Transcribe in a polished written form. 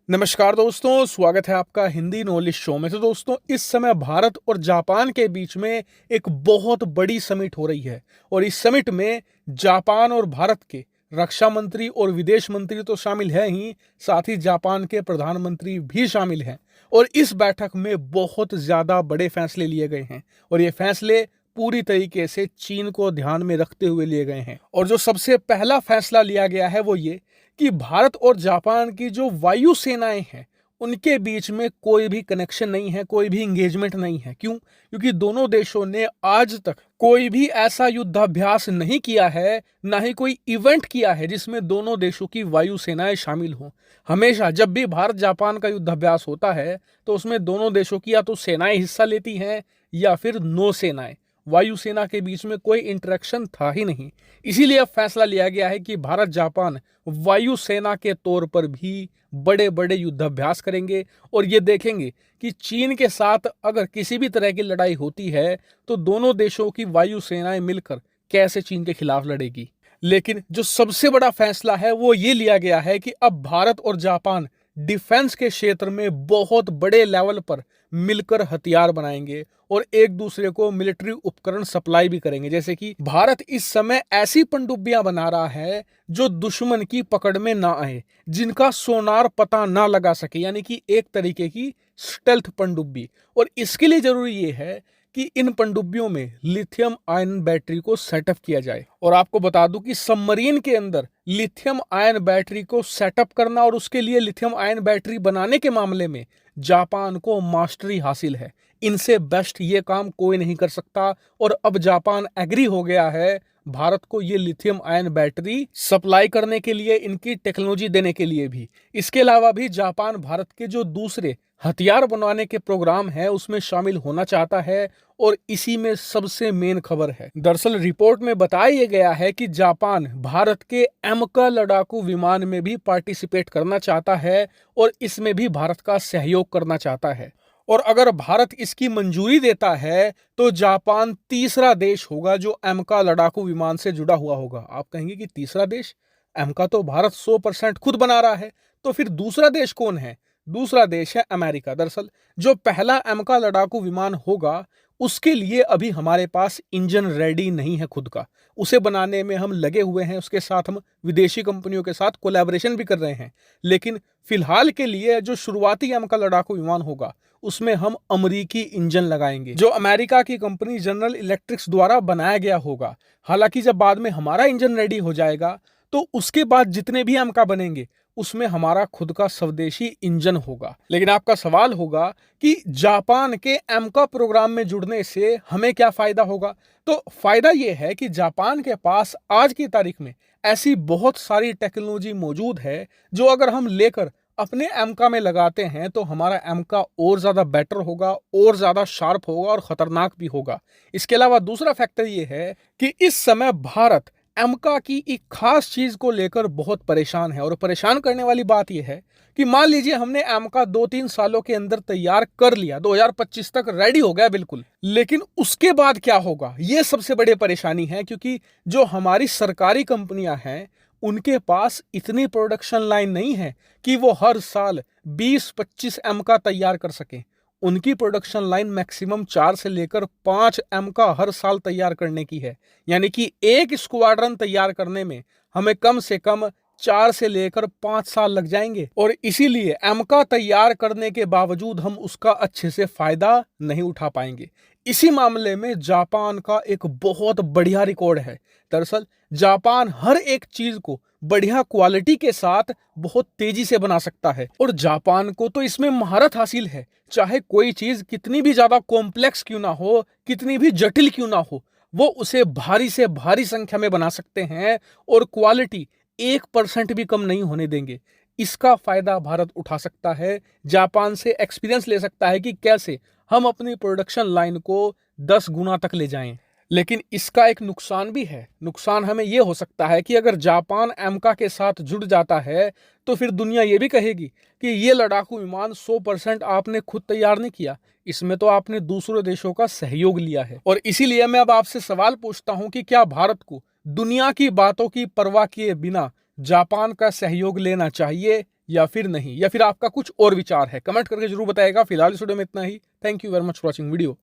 नमस्कार दोस्तों, स्वागत है आपका हिंदी नॉलेज शो में। तो दोस्तों, इस समय भारत और जापान के बीच में एक बहुत बड़ी समिट हो रही है और इस समिट में जापान और भारत के रक्षा मंत्री और विदेश मंत्री तो शामिल है ही, साथ ही जापान के प्रधानमंत्री भी शामिल हैं। और इस बैठक में बहुत ज़्यादा बड़े फैसले लिए गए हैं और ये फैसले पूरी तरीके से चीन को ध्यान में रखते हुए लिए गए हैं। और जो सबसे पहला फैसला लिया गया है वो ये कि भारत और जापान की जो वायु सेनाएं हैं उनके बीच में कोई भी कनेक्शन नहीं है, कोई भी इंगेजमेंट नहीं है। क्यों? क्योंकि दोनों देशों ने आज तक कोई भी ऐसा युद्धाभ्यास नहीं किया है, ना ही कोई इवेंट किया है जिसमें दोनों देशों की वायु सेनाएं शामिल हों। हमेशा जब भी भारत जापान का युद्धाभ्यास होता है तो उसमें दोनों देशों की या तो सेनाएं हिस्सा लेती हैं या फिर नौसेनाएं। वायुसेना के बीच में कोई इंटरेक्शन था ही नहीं। इसीलिए अब फैसला लिया गया है कि भारत जापान वायुसेना के तौर पर भी बड़े बड़े युद्धाभ्यास करेंगे और ये देखेंगे कि चीन के साथ अगर किसी भी तरह की लड़ाई होती है तो दोनों देशों की वायुसेनाएं मिलकर कैसे चीन के खिलाफ लड़ेगी। लेकिन जो सबसे बड़ा फैसला है वो ये लिया गया है कि अब भारत और जापान डिफेंस के क्षेत्र में बहुत बड़े लेवल पर मिलकर हथियार बनाएंगे और एक दूसरे को मिलिट्री उपकरण सप्लाई भी करेंगे। जैसे कि भारत इस समय ऐसी पनडुब्बियां बना रहा है जो दुश्मन की पकड़ में ना आए, जिनका सोनार पता ना लगा सके, यानी कि एक तरीके की स्टेल्थ पनडुब्बी। और इसके लिए जरूरी ये है कि इन पनडुब्बियों में लिथियम आयन बैटरी को सेटअप किया जाए। और आपको बता दूं कि सबमरीन के अंदर लिथियम आयन बैटरी को सेटअप करना और उसके लिए लिथियम आयन बैटरी बनाने के मामले में जापान को मास्टरी हासिल है। इनसे बेस्ट ये काम कोई नहीं कर सकता और अब जापान एग्री हो गया है भारत को ये लिथियम आयन बैटरी सप्लाई करने के लिए, इनकी टेक्नोलॉजी देने के लिए भी। इसके अलावा भी जापान भारत के जो दूसरे हथियार बनवाने के प्रोग्राम है उसमें शामिल होना चाहता है और इसी में सबसे मेन खबर है। दरअसल रिपोर्ट में बताया गया है कि जापान भारत के एमका लड़ाकू विमान में भी पार्टिसिपेट करना चाहता है और इसमें भी भारत का सहयोग करना चाहता है। और अगर भारत इसकी मंजूरी देता है तो जापान तीसरा देश होगा जो एमका लड़ाकू विमान से जुड़ा हुआ होगा। आप कहेंगे कि तीसरा देश? एमका तो भारत 100% खुद बना रहा है, तो फिर दूसरा देश कौन है? दूसरा देश है अमेरिका। दरअसल जो पहला एमका लड़ाकू विमान होगा उसके लिए अभी हमारे पास इंजन रेडी नहीं है खुद का, उसे बनाने में हम लगे हुए हैं। उसके साथ हम विदेशी कंपनियों के साथ कोलैबोरेशन भी कर रहे हैं, लेकिन फिलहाल के लिए जो शुरुआती एमका लड़ाकू विमान होगा उसमें हम अमेरिकी इंजन लगाएंगे जो अमेरिका की कंपनी जनरल इलेक्ट्रिक्स द्वारा बनाया गया होगा। हालांकि जब बाद में हमारा इंजन रेडी हो जाएगा तो उसके बाद जितने भी एमका बनेंगे उसमें हमारा खुद का स्वदेशी इंजन होगा। लेकिन आपका सवाल होगा कि जापान के एमका प्रोग्राम में जुड़ने से हमें क्या फायदा होगा? तो फायदा यह है कि जापान के पास आज की तारीख में ऐसी बहुत सारी टेक्नोलॉजी मौजूद है जो अगर हम लेकर अपने एमका में लगाते हैं तो हमारा एमका और ज्यादा बेटर होगा, और ज्यादा शार्प होगा और खतरनाक भी होगा। इसके अलावा दूसरा फैक्टर ये है कि इस समय भारत एमका की एक खास चीज को लेकर बहुत परेशान है। और परेशान करने वाली बात यह है कि मान लीजिए हमने एमका 2-3 सालों के अंदर तैयार कर लिया, 2025 तक रेडी हो गया बिल्कुल, लेकिन उसके बाद क्या होगा ये सबसे बड़ी परेशानी है। क्योंकि जो हमारी सरकारी कंपनियां हैं उनके पास इतनी प्रोडक्शन लाइन नहीं है कि वो हर साल 20-25 एमका तैयार कर सकें। उनकी प्रोडक्शन लाइन मैक्सिमम 4 से लेकर 5 एमका हर साल तैयार करने की है। यानी कि एक स्क्वाड्रन तैयार करने में हमें कम से कम 4 से लेकर 5 साल लग जाएंगे और इसीलिए एमका तैयार करने के बावजूद हम उसका अच्छे से फायदा नहीं उठा पाएंगे। इसी मामले में जापान का एक बहुत बढ़िया रिकॉर्ड है। दरअसल जापान हर एक चीज को बढ़िया क्वालिटी के साथ बहुत तेजी से बना सकता है और जापान को तो इसमें महारत हासिल है। चाहे कोई चीज कितनी भी ज्यादा कॉम्प्लेक्स क्यों ना हो, कितनी भी जटिल क्यों ना हो, वो उसे भारी से भारी संख्या में बना सकते हैं और क्वालिटी 1% भी कम नहीं होने देंगे। इसका फायदा भारत उठा सकता है, जापान से एक्सपीरियंस ले सकता है कि कैसे हम अपनी प्रोडक्शन लाइन को 10 गुना तक ले जाएं। लेकिन इसका एक नुकसान भी है। नुकसान हमें यह हो सकता है कि अगर जापान एमका के साथ जुड़ जाता है तो फिर दुनिया ये भी कहेगी कि ये लड़ाकू विमान 100% आपने खुद तैयार नहीं किया, इसमें तो आपने दूसरे देशों का सहयोग लिया है। और इसीलिए मैं अब आपसे सवाल पूछता हूं कि क्या भारत को दुनिया की बातों की परवाह किए बिना जापान का सहयोग लेना चाहिए या फिर नहीं, या फिर आपका कुछ और विचार है, कमेंट करके जरूर बताएगा। फिलहाल इस वीडियो में इतना ही। Thank you very much for watching video.